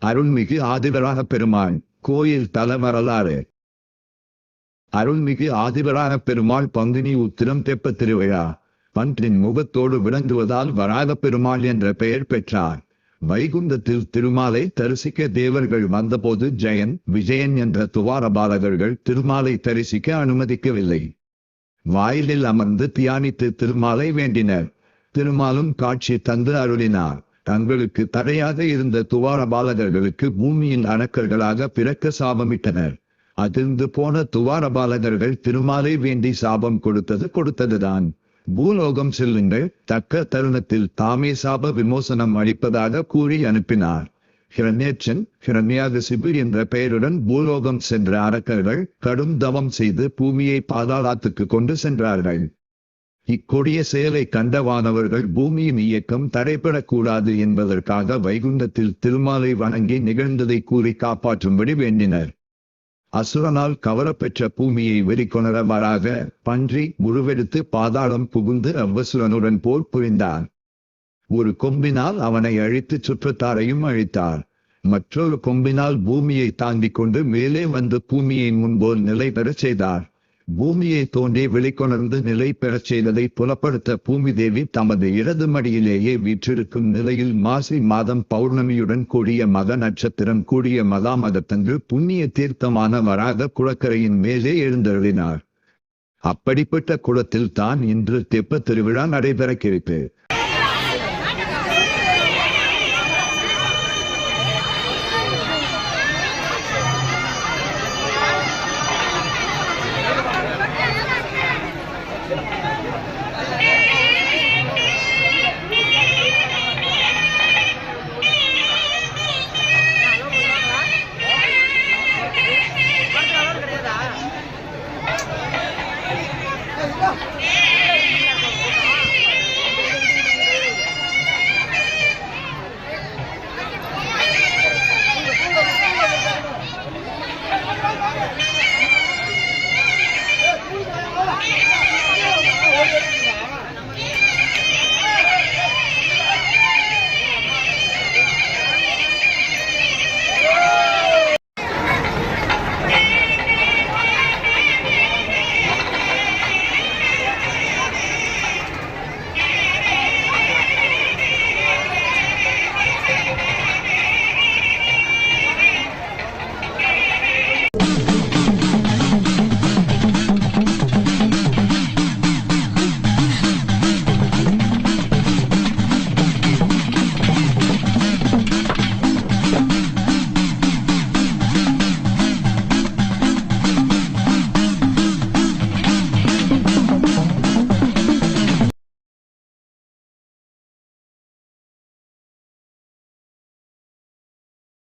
அருள்மிகு ஆதிவராகப் பெருமாள் கோயில் தல வரலாறு. அருள்மிகு ஆதிவராகப் பெருமாள் பங்குனி உத்திரம் தெப்பத் திருவிழா. பன்றின் முகத்தோடு விளங்குவதால் வராகப் பெருமாள் என்ற பெயர் பெற்றார். வைகுந்தத்தில் திருமாலை தரிசிக்க தேவர்கள் வந்தபோது ஜெயன், விஜயன் என்ற துவாரபாலகர்கள் திருமாலை தரிசிக்க அனுமதிக்கவில்லை. வாயிலில் அமர்ந்து தியானித்து திருமாலை வேண்டினர். திருமாலும் காட்சி தந்து அருளினார். தங்களுக்கு தடையாக இருந்த துவாரபாலகர்களுக்கு பூமியின் அணக்கர்களாக பிறக்க சாபமிட்டனர். அதிர்ந்து போன துவாரபாலகர்கள் திருமாலை வேண்டி சாபம் கொடுத்ததுதான். பூலோகம் செல்லுங்கள், தக்க தருணத்தில் தாமே சாப விமோசனம் அளிப்பதாக கூறி அனுப்பினார். ஹிரண்யேச்சன், ஹிரண்யாகசிபு என்ற பெயருடன் பூலோகம் சென்ற அரக்கர்கள் கடும் தவம் செய்து பூமியை பாதாளத்துக்கு கொண்டு சென்றார்கள். இக்கொடிய செயலை கண்ட வானவர்கள் பூமியின் இயக்கம் தடைபடக்கூடாது என்பதற்காக வைகுந்தத்தில் திருமாலை வணங்கி நிகழ்ந்ததை கூறி காப்பாற்றும்படி வேண்டினர். அசுரனால் கவரப்பெற்ற பூமியை வெறிகொணர வராக பன்றி உருவெடுத்து பாதாளம் புகுந்து அவ்வசுரனுடன் போர் புரிந்தார். ஒரு கொம்பினால் அவனை அழித்து சுற்றத்தாரையும் அழித்தார். மற்றொரு கொம்பினால் பூமியை தாண்டிக் கொண்டு மேலே வந்து பூமியை முன்போல் நிலை பெறச் செய்தார். பூமியை தோன்றி வெளிக்கொணர்ந்து நிலை பெறச் செய்ததை புலப்படுத்த பூமி தேவி தமது இடது மடியிலேயே வீற்றிருக்கும் நிலையில் மாசி மாதம் பௌர்ணமியுடன் கூடிய மக நட்சத்திரம் கூடிய மகாமதத்தன்று புண்ணிய தீர்த்தமான வராக குளக்கரையின் மேலே எழுந்தருளினார். அப்படிப்பட்ட குளத்தில் தான் இன்று தெப்பத் திருவிழா நடைபெறக்கிறது.